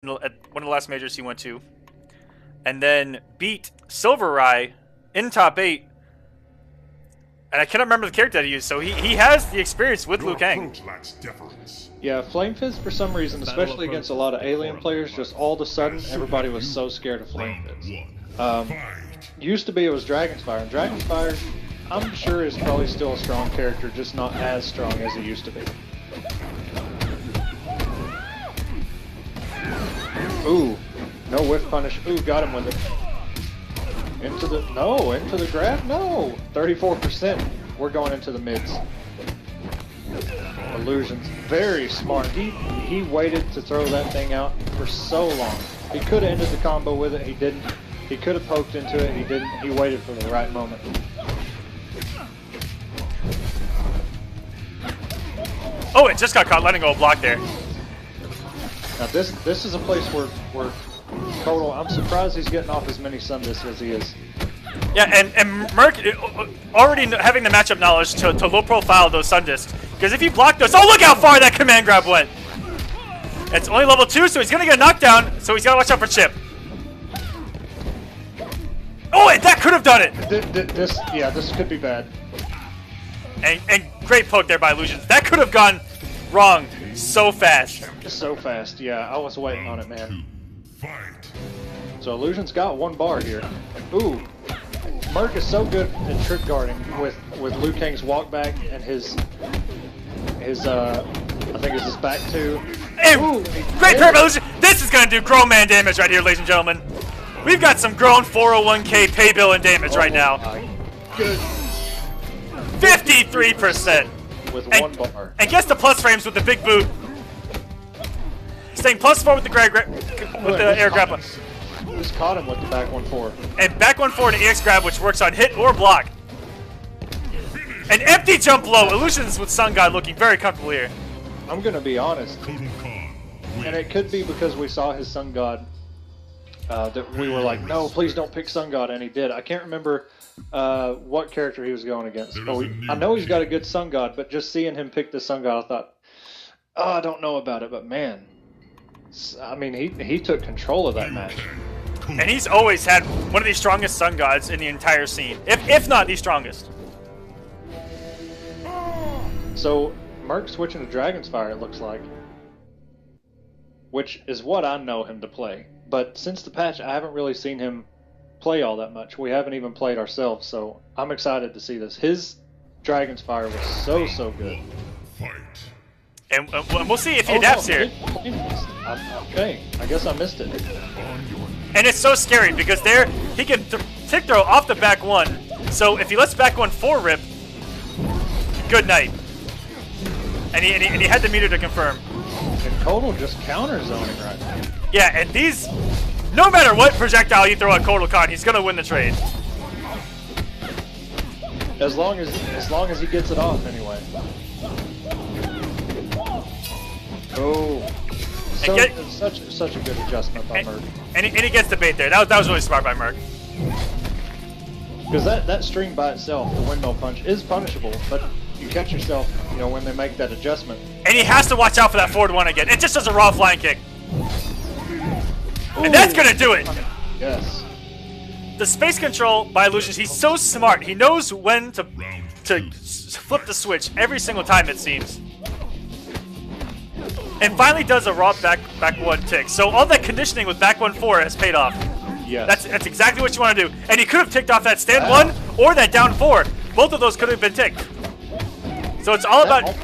at one of the last majors he went to, and then beat Silver Rai in top 8. And I cannot remember the character that he used, so he has the experience with Liu Kang. Yeah, Flame Fist for some reason, especially against a lot of alien players, just all of a sudden everybody was so scared of Flame Fist. Used to be it was Dragon's Fire, and Dragon's Fire I'm sure is probably still a strong character, just not as strong as he used to be. Ooh, no whiff punish. Ooh, got him with it. Into the grab? No! 34%. We're going into the mids. Illusions. Very smart. He waited to throw that thing out for so long. He could have ended the combo with it. He didn't. He could have poked into it. He didn't. He waited for the right moment. Oh, it just got caught letting go of block there. Now this is a place where Kotal, I'm surprised he's getting off as many sun discs as he is. Yeah, and Murk already having the matchup knowledge to low profile those sun discs. Because if you block those, oh look how far that command grab went! It's only level 2, so he's gonna get a knockdown, so he's gotta watch out for Chip. Oh, that could have done it! This could be bad. And great poke there by ILuusions. That could have gone wrong so fast. So fast, yeah. I was waiting on it, man. So ILuusions got 1 bar here. Ooh, Murk is so good at trick guarding with Liu Kang's walk back and his I think it's his back 2. Ooh, great pair of ILuusions. This is gonna do grown man damage right here, ladies and gentlemen. We've got some grown 401k pay bill and damage right now. Good. 53%. With 1 bar. And guess the plus frames with the big boot. Staying +4 with the air grab. Just caught him with the back 1-4. And back 1-4 and EX grab, which works on hit or block. An empty jump low. ILuusions with Sun God looking very comfortable here. I'm gonna be honest, and it could be because we saw his Sun God that we were like, no, please don't pick Sun God, and he did. I can't remember what character he was going against. I know he's got a good Sun God, but just seeing him pick the Sun God, I thought, oh, I don't know about it, but man, I mean, he took control of that match. And he's always had one of the strongest Sun Gods in the entire scene, if not the strongest. So, Murk switching to Dragon's Fire, it looks like, which is what I know him to play. But since the patch, I haven't really seen him play all that much. We haven't even played ourselves, so I'm excited to see this. His Dragon's Fire was so good. And we'll see if he adapts here. Okay, I guess I missed it. And it's so scary because there he can tick throw off the back 1. So if he lets back 1-4 rip, good night. And he had the meter to confirm. And Kotal just counter zoning right now. Yeah, and these, no matter what projectile you throw at Kotal Kahn, he's gonna win the trade. As long as he gets it off anyway. Oh, such a good adjustment by Murk. And he gets the bait there. That was really smart by Murk. Because that string by itself, the windmill punch, is punishable, but you catch yourself, you know, when they make that adjustment. And he has to watch out for that forward 1 again. It just does a raw flying kick. Ooh. And that's gonna do it. Yes. The space control by ILuusions, he's so smart. He knows when to flip the switch every single time, it seems. And finally does a raw back 1 tick. So all that conditioning with back 1-4 has paid off. Yes. That's exactly what you want to do. And he could have ticked off that stand 1 or that down 4. Both of those could have been ticked. So it's all about...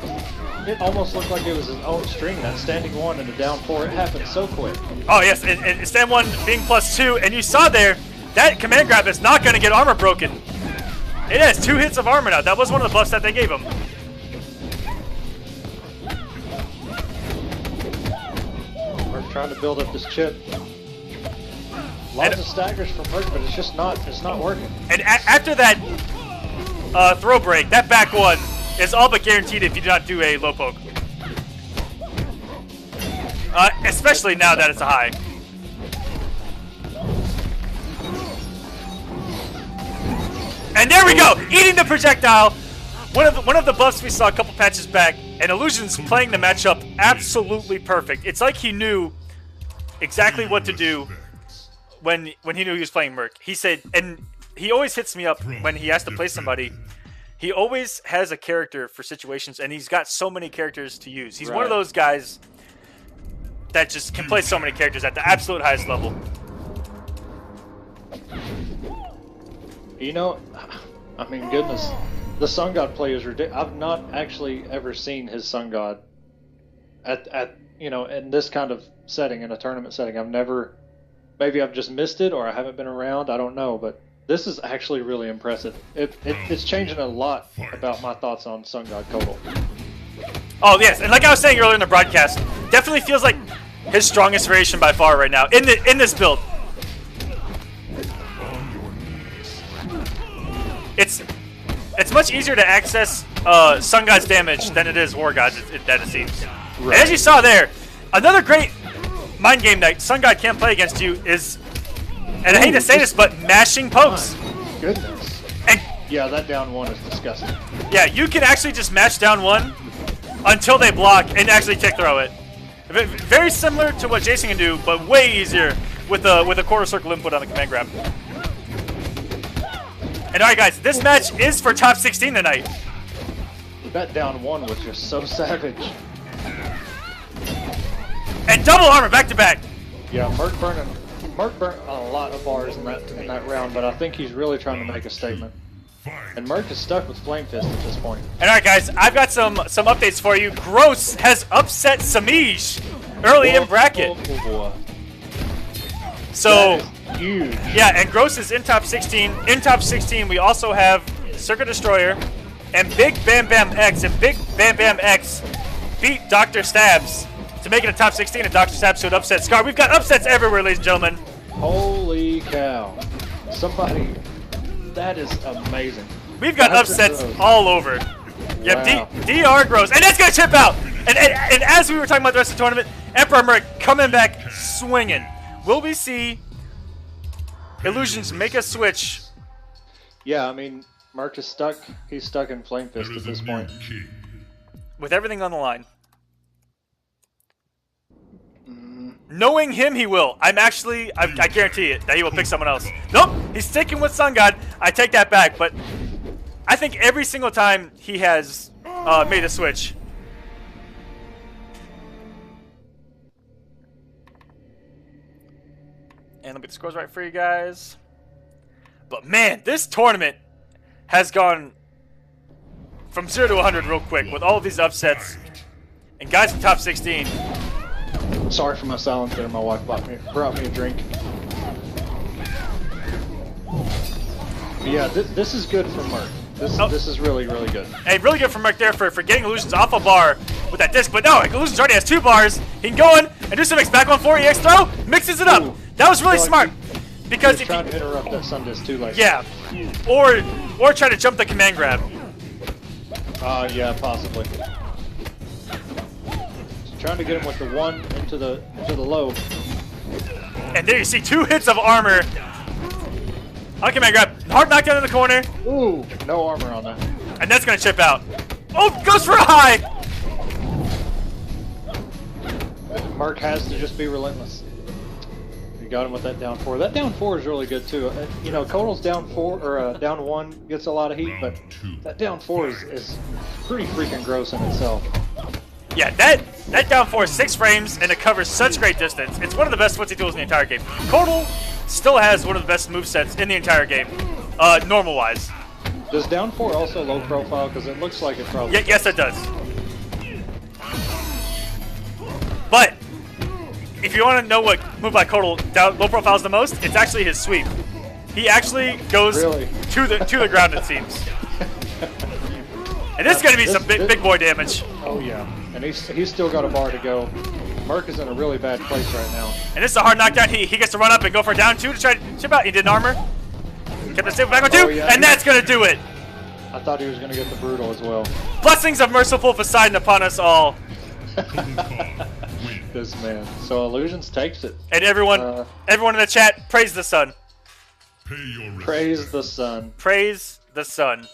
It almost looked like it was his own string, that standing 1 and the down 4. It happened so quick. Oh yes, and stand 1 being +2, and you saw there, that command grab is not going to get armor broken. It has 2 hits of armor now. That was one of the buffs that they gave him. We're trying to build up this chip. Lots of staggers from Murk, but it's not working. And after that throw break, that back 1 is all but guaranteed if you do not do a low poke. Especially now that it's a high. And there we go! Eating the projectile! One of the buffs we saw a couple patches back, and ILuusions playing the matchup absolutely perfect. It's like he knew exactly what to do when he knew he was playing Murk. He said, and he always hits me up when he has to play somebody. He always has a character for situations, and he's got so many characters to use. He's one of those guys that just can play so many characters at the absolute highest level. You know, I mean, goodness, the Sun God play is ridiculous. I've not actually ever seen his Sun God at you know, in this kind of setting, in a tournament setting. I've never, maybe I've just missed it or I haven't been around. I don't know, but this is actually really impressive. It's changing a lot about my thoughts on Sun God Kotal. Oh yes, and like I was saying earlier in the broadcast, definitely feels like his strongest variation by far right now in this build. It's much easier to access Sun God's damage than it is War God's, that it seems. Right. And as you saw there, another great mind game that Sun God can't play against you is, and I hate to say this, but mashing pokes. My goodness. And yeah, that down one is disgusting. Yeah, you can actually just mash down one until they block and actually kick throw it. Very similar to what Jason can do, but way easier with a quarter circle input on the command grab. And alright guys, this match is for top 16 tonight. That down one was just so savage. And double armor back to back. Yeah, Murk burnt a lot of bars in that round, but I think he's really trying to make a statement. And Murk is stuck with Flame Fist at this point. And alright guys, I've got some updates for you. Gross has upset Samij early in bracket. So huge. Yeah, and Gross is in top 16. In top 16, we also have Circuit Destroyer and Big Bam Bam X. And Big Bam Bam X beat Dr. Stabs to make it a top 16, and Dr. Stabs should upset Scar. We've got upsets everywhere, ladies and gentlemen. Holy cow. Somebody, that is amazing. We've got upsets all over. Yep, DR Gross. And that's going to chip out. And as we were talking about the rest of the tournament, Emperor Murk coming back swinging. Will we see ILuusions make a switch? Yeah, I mean, Murk is stuck. He's stuck in Flame Fist at this point. With everything on the line. Knowing him, he will. I guarantee it, that he will pick someone else. Nope, he's sticking with Sun God. I take that back, but I think every single time he has made a switch. And let me get the scores right for you guys. But man, this tournament has gone from 0 to 100 real quick with all of these upsets. And guys in top 16. Sorry for my silence there. My wife brought me a drink. But yeah, this is good for Murk. This is really, really good. Hey, really good for Murk there for getting ILuusions off a bar with that disc. But no, ILuusions already has 2 bars. He can go in and do some X back on 4 EX throw, mixes it up. Ooh. That was really smart. Because if trying to interrupt that sun disc too late. Yeah. Or try to jump the command grab. Yeah, possibly. Trying to get him with the 1 into the low. And there you see 2 hits of armor. On command grab. Hard knockdown in the corner. Ooh, no armor on that. And that's going to chip out. Oh, goes for a high. Murk has to just be relentless. You got him with that down 4. That down 4 is really good too. You know, Kotal's down 4 or down 1 gets a lot of heat, but that down 4 is pretty freaking gross in itself. Yeah, that down 4 is 6 frames and it covers such great distance. It's one of the best footsie tools in the entire game. Kotal still has one of the best movesets in the entire game, normal-wise. Does down 4 also low profile? Because it looks like it probably does. Yes, it does. But if you want to know what move by Kotal low profiles the most, it's actually his sweep. He actually goes to the ground, it seems. And this is going to be some big boy damage. Oh yeah, and he's still got a bar to go. Murk is in a really bad place right now. And this is a hard knockdown. He gets to run up and go for a down 2 to try to chip out. He did armor. Kept the stable back on 2, and that's going to do it. I thought he was going to get the brutal as well. Blessings of merciful Poseidon upon us all. This man. So ILuusions takes it. And everyone in the chat, praise the sun. Praise the sun. Praise the sun.